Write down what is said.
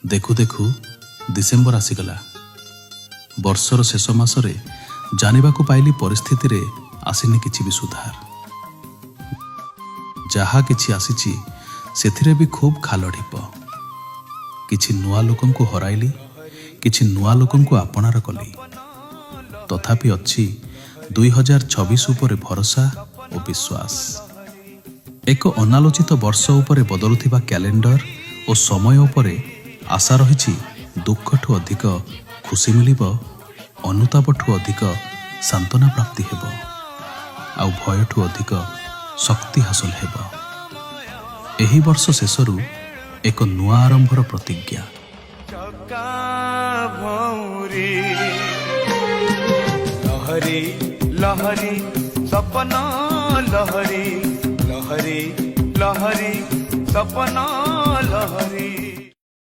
देखु देखु डिसेम्बर आसीगला। वर्षर शेष मासरे जानिबाकु पाइली परिस्थिति रे आसीनी किछि भी सुधार। जहा किछि आसीछि सेथिरे भी खूब खाल ढिप। किछि नुआ लोकंकु हराइली, किछि नुआ लोकंकु आपणार कली। तथापि अच्छी 2026 उपरे भरोसा और विश्वास। एक अनालोचित वर्ष उपरे बदलुथिबा कैलेंडर और समय उपरे आशा रहिछि। दुखठु अधिक खुशी मिलिब, अनुतापठु अधिक सांत्वना प्राप्ति हेब, आउ भयठु अधिक शक्ति हासिल हेब। एही वर्ष शेषरु एक नुआ आरंभर प्रतिज्ञा। लहरी लहरी सपना लहरी लहरी लहरी सपना लहरी।